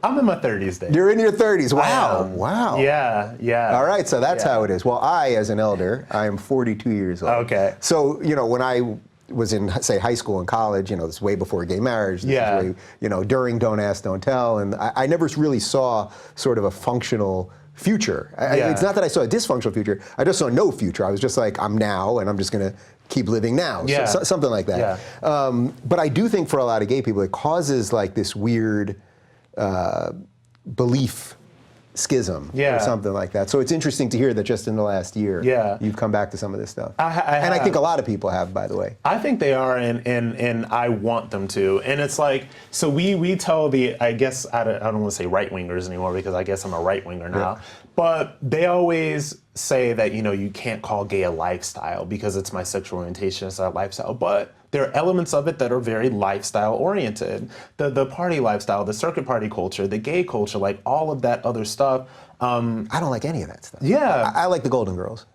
I'm in my 30s, Dave. You're in your 30s. Wow. Wow. Yeah. All right, so that's how it is. Well, I, as an elder, I am 42 years old. Okay. So, you know, when I was in, say, high school and college, you know, this is way before gay marriage. This is way, you know, during Don't Ask, Don't Tell. And I never really saw sort of a functional future. It's not that I saw a dysfunctional future. I just saw no future. I was just like, I'm now, and I'm just going to keep living now. Yeah. So, something like that. Yeah. But I do think for a lot of gay people, it causes like this weird belief schism or something like that. So it's interesting to hear that just in the last year, you've come back to some of this stuff. And I think a lot of people have, by the way. I think they are, and I want them to. And it's like, so we tell I guess, I don't want to say right-wingers anymore because I guess I'm a right-winger now. Yeah. But they always say that, you know, you can't call gay a lifestyle because it's my sexual orientation, it's a lifestyle. But there are elements of it that are very lifestyle oriented. The party lifestyle, the circuit party culture, the gay culture, like all of that other stuff. I don't like any of that stuff. Yeah. I like the Golden Girls.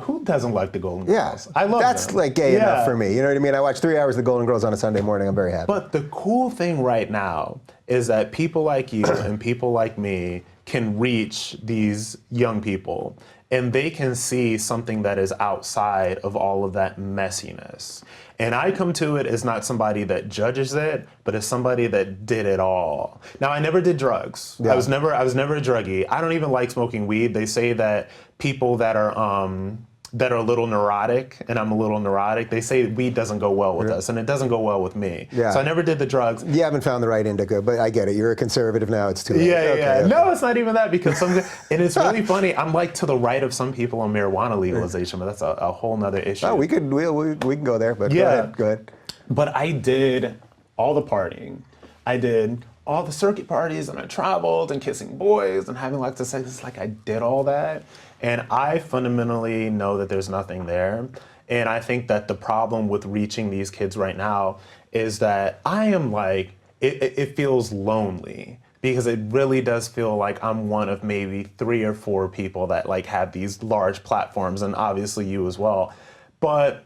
Who doesn't like the Golden Girls? I love that's them. Like gay enough for me. You know what I mean? I watch 3 hours of the Golden Girls on a Sunday morning. I'm very happy. But the cool thing right now is that people like you and people like me can reach these young people and they can see something that is outside of all of that messiness. And I come to it as not somebody that judges it, but as somebody that did it all. Now, I never did drugs. Yeah. I was never a druggie. I don't even like smoking weed. They say that people that are a little neurotic, and I'm a little neurotic, they say weed doesn't go well with us, and it doesn't go well with me. Yeah. So I never did the drugs. You haven't found the right indica, but I get it. You're a conservative now. It's too late. Yeah. No, it's not even that, because and it's really funny. I'm like to the right of some people on marijuana legalization, but that's a whole nother issue. Oh, we can go there, but go ahead. But I did all the partying. I did all the circuit parties, and I traveled and kissing boys and having lots of sex. It's like I did all that. And I fundamentally know that there's nothing there. And I think that the problem with reaching these kids right now is that I am like, it feels lonely, because it really does feel like I'm one of maybe 3 or 4 people that like have these large platforms, and obviously you as well. But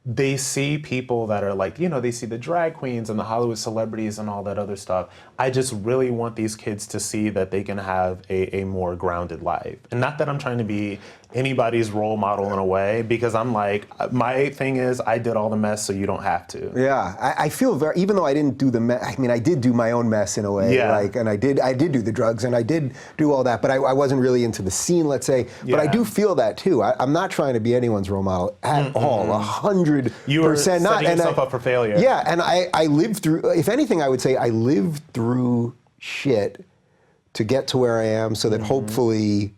they see people that are like, you know, they see the drag queens and the Hollywood celebrities and all that other stuff. I just really want these kids to see that they can have a more grounded life. And not that I'm trying to be anybody's role model in a way, because I'm like, my thing is I did all the mess so you don't have to. Yeah, I feel very, even though I didn't do the mess, I mean, I did do my own mess in a way. Yeah. Like, and I did do the drugs and I did do all that, but I wasn't really into the scene, let's say. But I do feel that too. I'm not trying to be anyone's role model at all, 100%. 100% not. Setting yourself up for failure. Yeah, and I lived through, if anything, I would say I lived through shit to get to where I am so that hopefully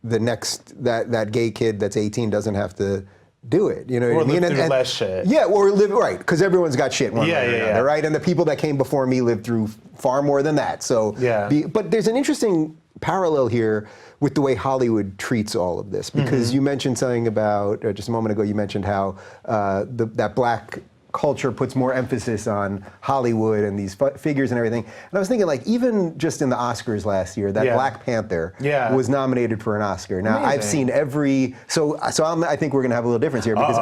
the next, that gay kid that's 18 doesn't have to do it, you know what I mean? Or live through less shit. Yeah, or live, right, because everyone's got shit one way or another, yeah. right? And the people that came before me lived through far more than that. So, but there's an interesting parallel here with the way Hollywood treats all of this, because you mentioned something about, just a moment ago, you mentioned how that black culture puts more emphasis on Hollywood and these figures and everything. And I was thinking, like, even just in the Oscars last year, that Black Panther was nominated for an Oscar. Now, I've seen every, I think we're gonna have a little difference here, because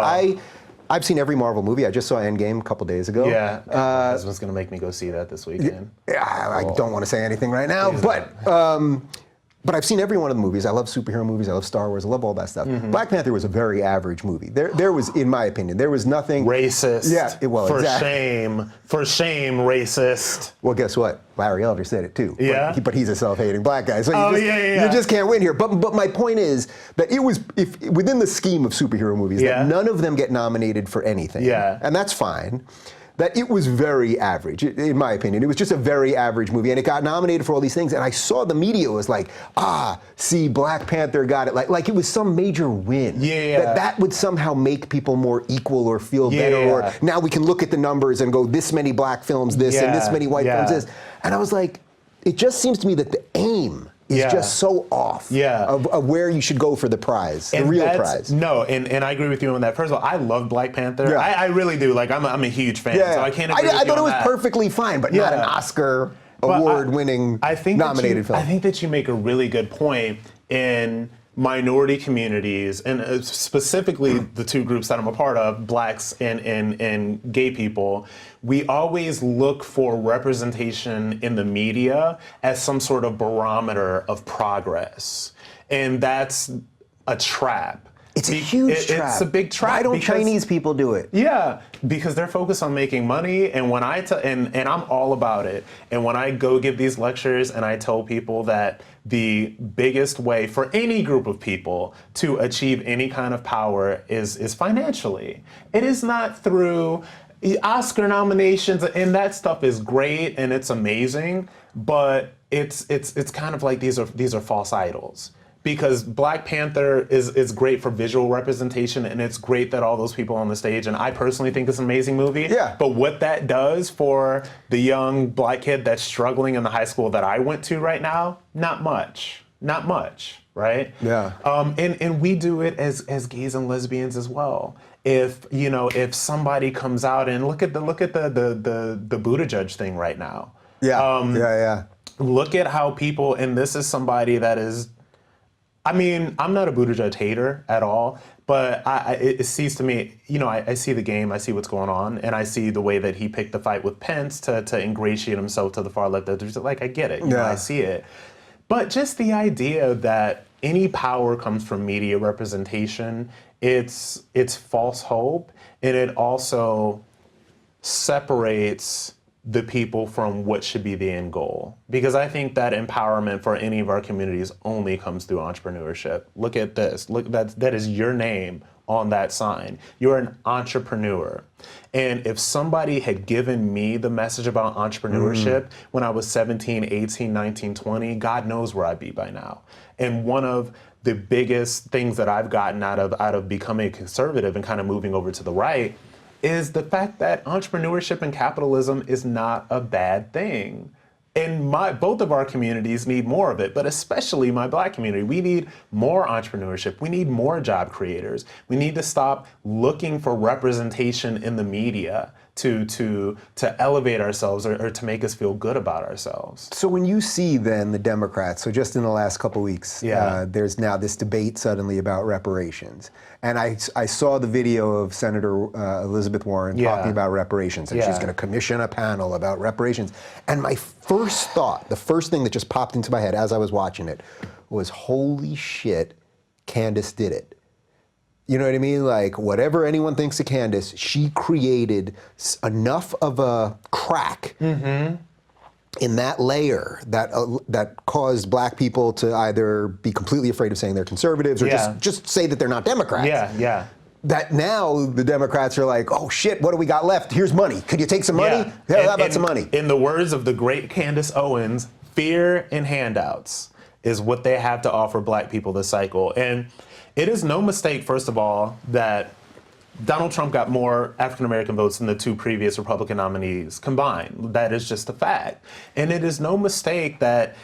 I've seen every Marvel movie. I just saw Endgame a couple days ago. Yeah, my husband's gonna make me go see that this weekend. I don't want to say anything right now, but I've seen every one of the movies. I love superhero movies. I love Star Wars. I love all that stuff. Black Panther was a very average movie. There was, in my opinion, there was nothing racist. Yeah, well, for exactly. for shame, racist. Well, guess what? Larry Elder said it too. Yeah, but he's a self-hating black guy, so you just can't win here. But my point is that it was, if within the scheme of superhero movies, that none of them get nominated for anything. Yeah, and that's fine. That it was very average, in my opinion. It was just a very average movie, and it got nominated for all these things, and I saw the media was like, see, Black Panther got it, like it was some major win. That would somehow make people more equal or feel better, or now we can look at the numbers and go, this many black films this, and this many white films this. And I was like, it just seems to me that the aim is just so off of where you should go for the prize, the real prize. No, and I agree with you on that. First of all, I love Black Panther. I really do. Like, I'm a huge fan, so I can't agree with you I thought on it was that. perfectly fine, but not an Oscar award-winning nominated film. I think that you make a really good point in minority communities, and specifically the two groups that I'm a part of, blacks and gay people. We always look for representation in the media as some sort of barometer of progress. And that's a trap. It's a huge trap. It's a big trap. Why don't Chinese people do it? Yeah, because they're focused on making money, and when and I'm all about it. And when I go give these lectures and I tell people that the biggest way for any group of people to achieve any kind of power is financially. It is not through Oscar nominations, and that stuff is great and it's amazing, but it's kind of like these are false idols. Because Black Panther is great for visual representation, and it's great that all those people on the stage, and I personally think it's an amazing movie. Yeah. But what that does for the young black kid that's struggling in the high school that I went to right now, not much. Not much, right? Yeah. And we do it as gays and lesbians as well. If somebody comes out and look at the Buttigieg thing right now. Yeah. Look at how people, and this is somebody that is, I mean, I'm not a Buttigieg hater at all, but it seems to me, I see the game, I see what's going on, and I see the way that he picked the fight with Pence to ingratiate himself to the far left. Like, I get it, I see it. But just the idea that any power comes from media representation, it's false hope, and it also separates the people from what should be the end goal. Because I think that empowerment for any of our communities only comes through entrepreneurship. Look at this. Look, that is your name on that sign. You're an entrepreneur. And if somebody had given me the message about entrepreneurship when I was 17, 18, 19, 20, God knows where I'd be by now. And one of the biggest things that I've gotten out of becoming a conservative and kind of moving over to the right is the fact that entrepreneurship and capitalism is not a bad thing. And both of our communities need more of it, but especially my black community. We need more entrepreneurship. We need more job creators. We need to stop looking for representation in the media to elevate ourselves or to make us feel good about ourselves. So when you see then the Democrats, so just in the last couple weeks, there's now this debate suddenly about reparations. And I saw the video of Senator Elizabeth Warren talking about reparations, and she's going to commission a panel about reparations. And my first thought, the first thing that just popped into my head as I was watching it was, holy shit, Candace did it. You know what I mean? Like, whatever anyone thinks of Candace, she created enough of a crack in that layer that caused black people to either be completely afraid of saying they're conservatives or just say that they're not Democrats. that now the Democrats are like, oh shit, what do we got left? Here's money. Could you take some money? Yeah, how about some money? In the words of the great Candace Owens, fear and handouts is what they have to offer black people this cycle. And it is no mistake, first of all, that Donald Trump got more African-American votes than the two previous Republican nominees combined. That is just a fact. And it is no mistake that,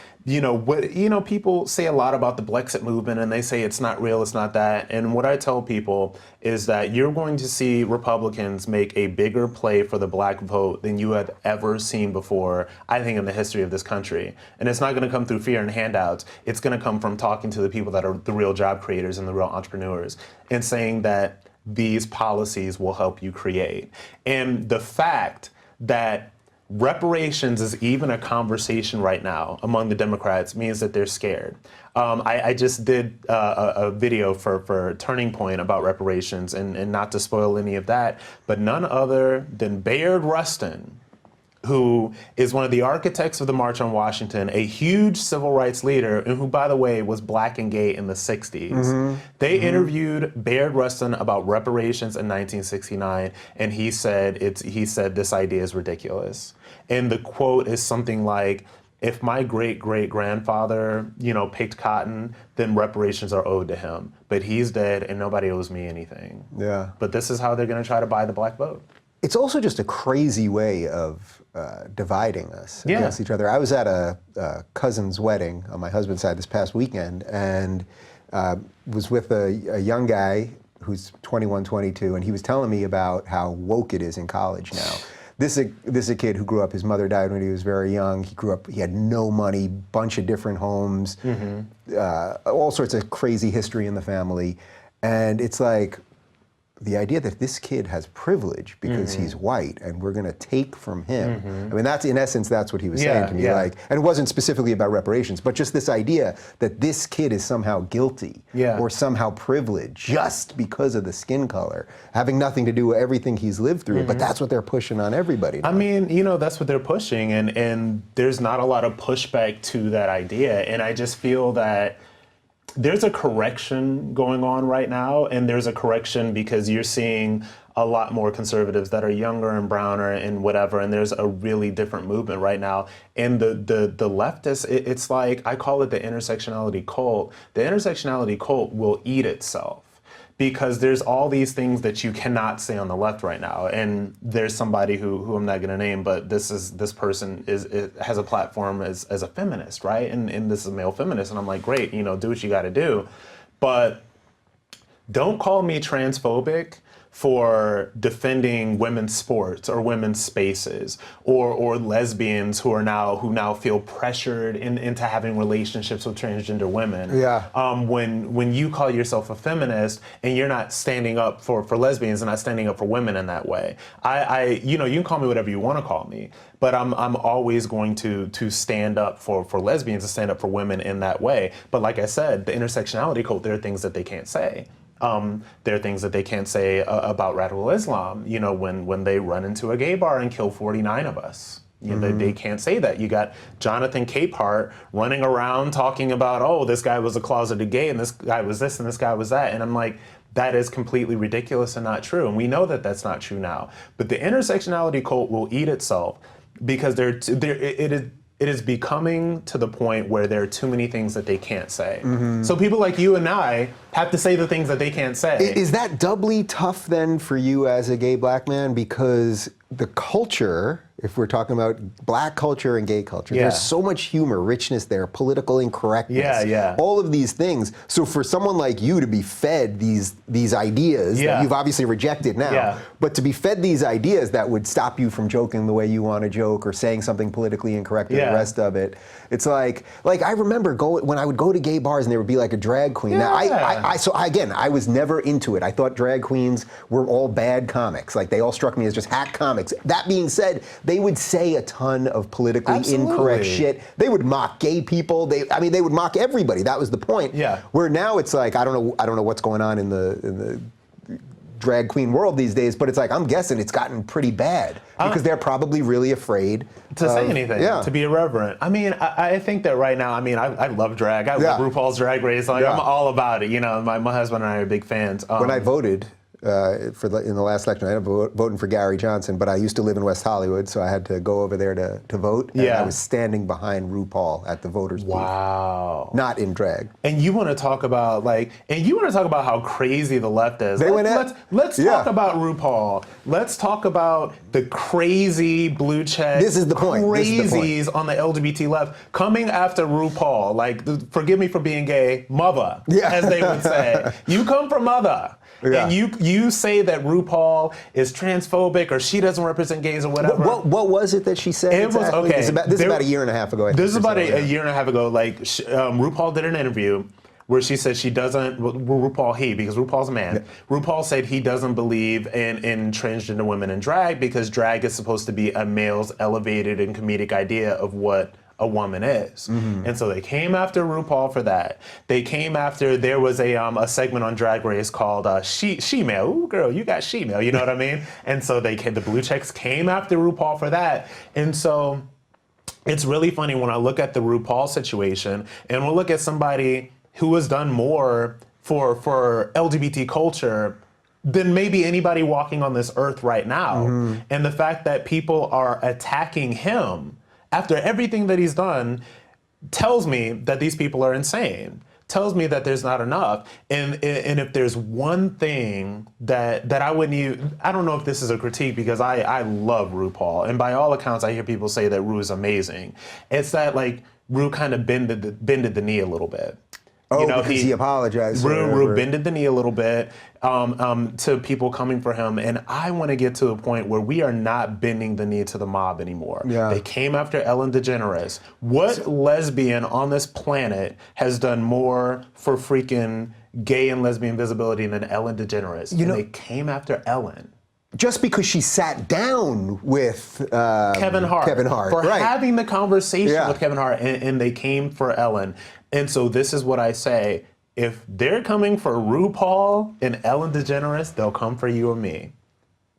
people say a lot about the Brexit movement and they say it's not real, it's not that. And what I tell people is that you're going to see Republicans make a bigger play for the black vote than you have ever seen before, I think, in the history of this country. And it's not going to come through fear and handouts. It's going to come from talking to the people that are the real job creators and the real entrepreneurs and saying that these policies will help you create. And the fact that reparations is even a conversation right now among the Democrats means that they're scared. I just did a video for Turning Point about reparations, and not to spoil any of that, but none other than Bayard Rustin, who is one of the architects of the March on Washington, a huge civil rights leader, and who, by the way, was black and gay in the 60s. They interviewed Bayard Rustin about reparations in 1969, and he said this idea is ridiculous. And the quote is something like, if my great-great-grandfather, picked cotton, then reparations are owed to him. But he's dead and nobody owes me anything. Yeah. But this is how they're going to try to buy the black vote. It's also just a crazy way of dividing us against each other. I was at a cousin's wedding on my husband's side this past weekend, and was with a young guy who's 21, 22, and he was telling me about how woke it is in college now. This is a kid who grew up, his mother died when he was very young. He grew up, he had no money, bunch of different homes, all sorts of crazy history in the family. And it's like, the idea that this kid has privilege because he's white and we're gonna take from him. I mean, that's, in essence, that's what he was saying to me. Like, and it wasn't specifically about reparations, but just this idea that this kid is somehow guilty or somehow privileged just because of the skin color, having nothing to do with everything he's lived through, but that's what they're pushing on everybody now. I mean, that's what they're pushing, and there's not a lot of pushback to that idea, and I just feel that there's a correction going on right now, and there's a correction because you're seeing a lot more conservatives that are younger and browner and whatever, and there's a really different movement right now. And the leftists, it's like, I call it the intersectionality cult. The intersectionality cult will eat itself, because there's all these things that you cannot say on the left right now. And there's somebody who I'm not going to name, but this person has a platform as a feminist, right? And this is a male feminist, and I'm like, great, do what you got to do, but don't call me transphobic for defending women's sports or women's spaces, or lesbians who now feel pressured into having relationships with transgender women. When you call yourself a feminist and you're not standing up for lesbians and not standing up for women in that way, you can call me whatever you want to call me, but I'm always going to stand up for lesbians and stand up for women in that way. But like I said, the intersectionality cult, there are things that they can't say. There are things that they can't say about radical Islam, when they run into a gay bar and kill 49 of us. They can't say that. You got Jonathan Capehart running around talking about, oh, this guy was a closeted gay and this guy was this and this guy was that. And I'm like, that is completely ridiculous and not true. And we know that that's not true now. But the intersectionality cult will eat itself, because it is becoming to the point where there are too many things that they can't say. So people like you and I have to say the things that they can't say. Is that doubly tough then for you as a gay black man? Because the culture, if we're talking about black culture and gay culture, there's so much humor, richness there, political incorrectness, all of these things. So for someone like you to be fed these ideas that you've obviously rejected now, but to be fed these ideas that would stop you from joking the way you want to joke or saying something politically incorrect or the rest of it, it's like I remember when I would go to gay bars and there would be like a drag queen. Now I was never into it. I thought drag queens were all bad comics. Like, they all struck me as just hack comics. That being said, they would say a ton of politically incorrect shit. They would mock gay people. They would mock everybody. That was the point. Where now it's like, I don't know what's going on in the drag queen world these days, but it's like, I'm guessing it's gotten pretty bad because they're probably really afraid to say anything, to be irreverent. I mean, I think that right now, I love drag. I love RuPaul's Drag Race. I'm all about it. My husband and I are big fans. When I voted, in the last election. I ended up voting for Gary Johnson, but I used to live in West Hollywood, so I had to go over there to vote. And I was standing behind RuPaul at the voters' booth. Wow. Not in drag. And you want to talk about how crazy the left is. Let's talk about RuPaul. Let's talk about the crazy blue check. This is the point. Crazies on the LGBT left coming after RuPaul. Like, forgive me for being gay, mother, as they would say. You come from mother. Yeah. And you say that RuPaul is transphobic or she doesn't represent gays or whatever. What was it that she said? It exactly? was okay. This is about a year and a half ago. This is about a year and a half ago. Like RuPaul did an interview where she said she doesn't. Because RuPaul's a man. Yeah. RuPaul said he doesn't believe in transgender women in drag because drag is supposed to be a male's elevated and comedic idea of what a woman is. Mm-hmm. And so they came after RuPaul for that. They came after, there was a segment on Drag Race called She-Mail. Ooh, girl, you got She-Mail, you know what I mean? And so the blue checks came after RuPaul for that. And so it's really funny when I look at the RuPaul situation and we'll look at somebody who has done more for LGBT culture than maybe anybody walking on this earth right now. Mm-hmm. And the fact that people are attacking him after everything that he's done tells me that these people are insane, tells me that there's not enough. And if there's one thing that I wouldn't even, I don't know if this is a critique because I love RuPaul. And by all accounts, I hear people say that Ru is amazing. It's that like Ru kind of bended the knee a little bit. Oh, because he apologized. Ru bended the knee a little bit to people coming for him. And I want to get to a point where we are not bending the knee to the mob anymore. Yeah. They came after Ellen DeGeneres. What lesbian on this planet has done more for freaking gay and lesbian visibility than Ellen DeGeneres? And they came after Ellen. Just because she sat down with Kevin Hart. For having the conversation with Kevin Hart. And they came for Ellen. And so this is what I say. If they're coming for RuPaul and Ellen DeGeneres, they'll come for you or me.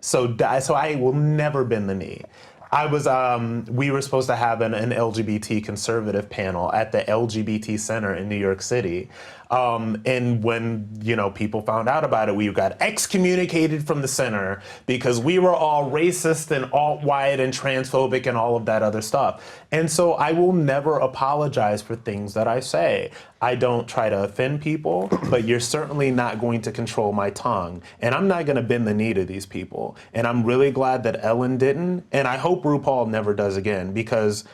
So I will never bend the knee. We were supposed to have an LGBT conservative panel at the LGBT Center in New York City. And when, people found out about it, we got excommunicated from the center because we were all racist and alt-white and transphobic and all of that other stuff. And so I will never apologize for things that I say. I don't try to offend people, but you're certainly not going to control my tongue. And I'm not going to bend the knee to these people. And I'm really glad that Ellen didn't. And I hope RuPaul never does again, because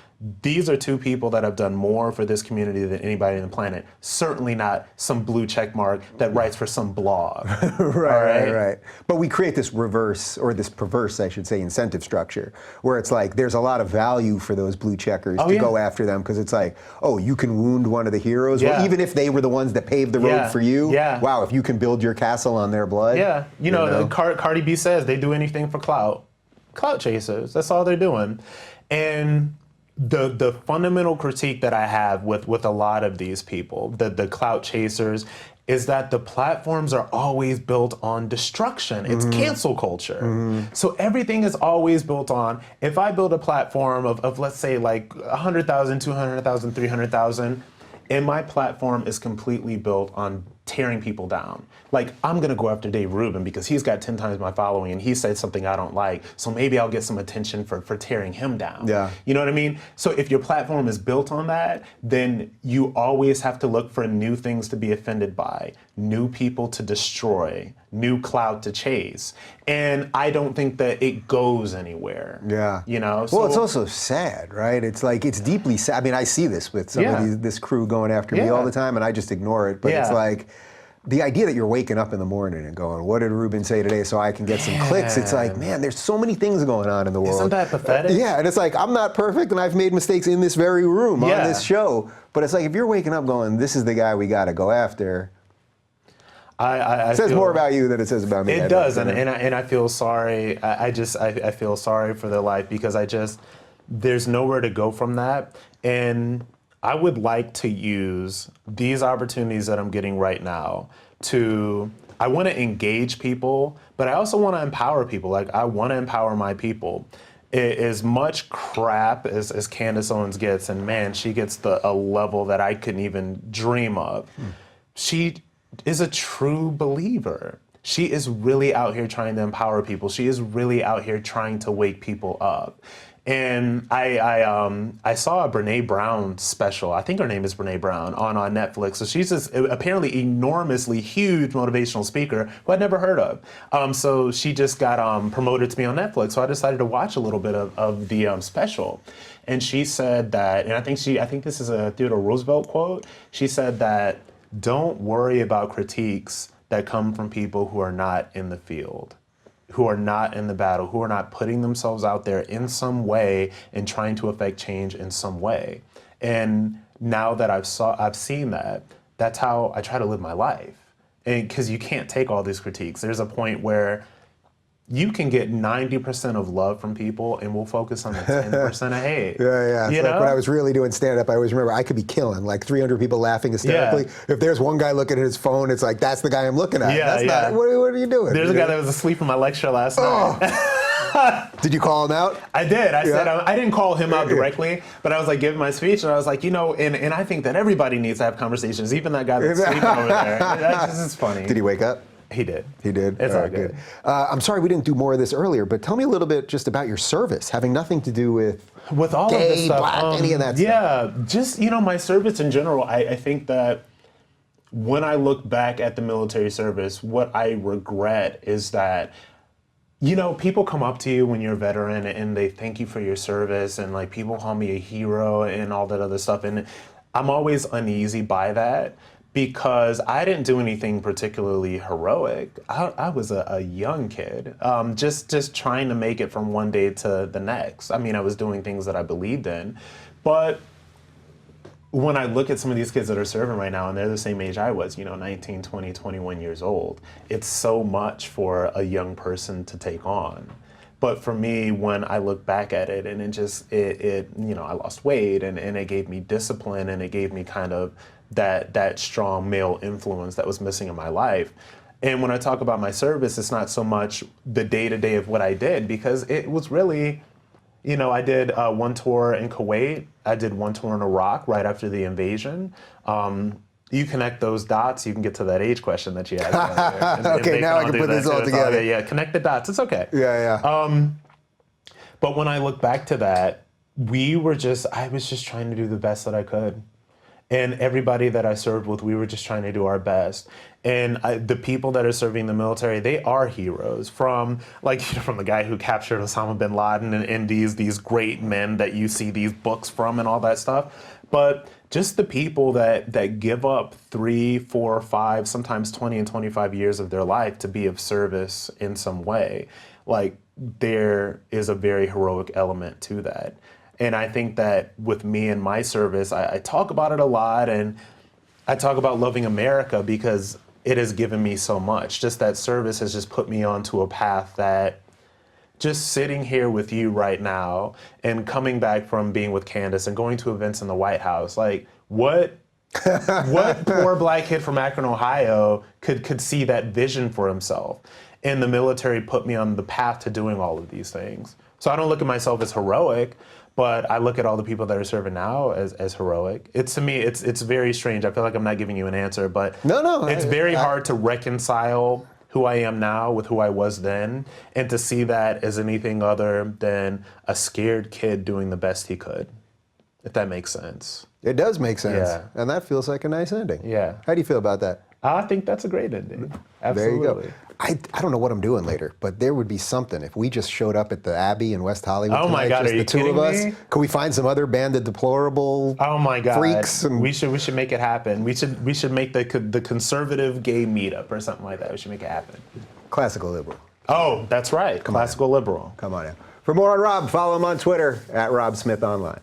these are two people that have done more for this community than anybody on the planet. Certainly not some blue check mark that writes for some blog. Right. But we create this perverse, I should say, incentive structure where it's like there's a lot of value for those blue checkers to go after them because it's like, oh, you can wound one of the heroes. Yeah. Well, even if they were the ones that paved the road for you. Yeah. Wow, if you can build your castle on their blood. Yeah. Cardi B says they do anything for clout. Clout chasers. That's all they're doing. And the fundamental critique that I have with a lot of these people, the clout chasers, is that the platforms are always built on destruction. It's cancel culture. Mm-hmm. So everything is always built on, if I build a platform of let's say like 100,000, 200,000, 300,000, and my platform is completely built on tearing people down. Like, I'm gonna go after Dave Rubin because he's got 10 times my following and he said something I don't like, so maybe I'll get some attention for tearing him down. Yeah. You know what I mean? So if your platform is built on that, then you always have to look for new things to be offended by, new people to destroy, new clout to chase. And I don't think that it goes anywhere. Yeah. Well, it's also sad, right? It's like, it's deeply sad. I mean, I see this with some of this crew going after me all the time and I just ignore it. But it's like, the idea that you're waking up in the morning and going, what did Rubin say today so I can get some clicks? It's like, man, there's so many things going on in the world. Isn't that pathetic? Yeah, and it's like, I'm not perfect and I've made mistakes in this very room on this show. But it's like, if you're waking up going, this is the guy we gotta go after, it says more about you than it says about me. It does, and I feel sorry. I feel sorry for their life because there's nowhere to go from that. And I would like to use these opportunities that I'm getting right now I want to engage people, but I also want to empower people. Like, I want to empower my people. As much crap as Candace Owens gets, and man, she gets a level that I couldn't even dream of. She is a true believer. she is really out here trying to empower people. She is really out here trying to wake people up. And I saw a Brene Brown special. I think her name is Brene Brown on Netflix. So she's this apparently enormously huge motivational speaker who I'd never heard of. So she just got promoted to be on Netflix. So I decided to watch a little bit of the special. And she said that, and I think this is a Theodore Roosevelt quote. She said that, don't worry about critiques that come from people who are not in the field, who are not in the battle, who are not putting themselves out there in some way and trying to affect change in some way. And now that I've seen that, that's how I try to live my life. And because you can't take all these critiques. There's a point where you can get 90% of love from people, and we'll focus on the 10% of hate. Yeah. It's like when I was really doing stand-up, I always remember I could be killing like 300 people laughing hysterically. Yeah. If there's one guy looking at his phone, it's like, that's the guy I'm looking at. Yeah, Not, what are you doing? There's a guy that was asleep in my lecture last night. Did you call him out? I did. I said, I didn't call him out directly, but I was like giving my speech, and I was like, and I think that everybody needs to have conversations, even that guy that's sleeping over there. This is funny. Did he wake up? He did. He did? It's all good. I'm sorry we didn't do more of this earlier, but tell me a little bit just about your service, having nothing to do with all gay, of this stuff, black, any of that stuff. Yeah, just, my service in general, I think that when I look back at the military service, what I regret is that, people come up to you when you're a veteran and they thank you for your service, and like people call me a hero and all that other stuff. And I'm always uneasy by that, because I didn't do anything particularly heroic. I was a young kid, just trying to make it from one day to the next. I mean, I was doing things that I believed in. But when I look at some of these kids that are serving right now, and they're the same age I was, 19, 20, 21 years old, it's so much for a young person to take on. But for me, when I look back at it, and I lost weight, and it gave me discipline, and it gave me kind of that strong male influence that was missing in my life. And when I talk about my service, it's not so much the day-to-day of what I did, because it was really, I did one tour in Kuwait. I did one tour in Iraq right after the invasion. You connect those dots, you can get to that age question that you asked. Okay, now I can put this all together. Yeah, connect the dots. It's okay. Yeah. But when I look back to that, I was just trying to do the best that I could. And everybody that I served with, we were just trying to do our best. And the people that are serving the military, they are heroes. From the guy who captured Osama bin Laden and these great men that you see these books from and all that stuff. But just the people that give up 3, 4, 5, sometimes 20 and 25 years of their life to be of service in some way. Like, there is a very heroic element to that. And I think that with me and my service, I talk about it a lot, and I talk about loving America because it has given me so much. Just that service has just put me onto a path that, just sitting here with you right now and coming back from being with Candace and going to events in the White House, like what poor black kid from Akron, Ohio could see that vision for himself? And the military put me on the path to doing all of these things. So I don't look at myself as heroic, but I look at all the people that are serving now as heroic. To me, it's very strange. I feel like I'm not giving you an answer, but it's very hard to reconcile who I am now with who I was then, and to see that as anything other than a scared kid doing the best he could, if that makes sense. It does make sense. Yeah. And that feels like a nice ending. Yeah. How do you feel about that? I think that's a great ending. Absolutely. There you go. I don't know what I'm doing later, but there would be something if we just showed up at the Abbey in West Hollywood tonight, my God, just are you the two of us. kidding me? Could we find some other band of deplorable freaks? And We should make it happen. We should make the conservative gay meetup or something like that. We should make it happen. Classical liberal. Oh, that's right. Classical liberal. Come on in. For more on Rob, follow him on Twitter @RobSmithOnline.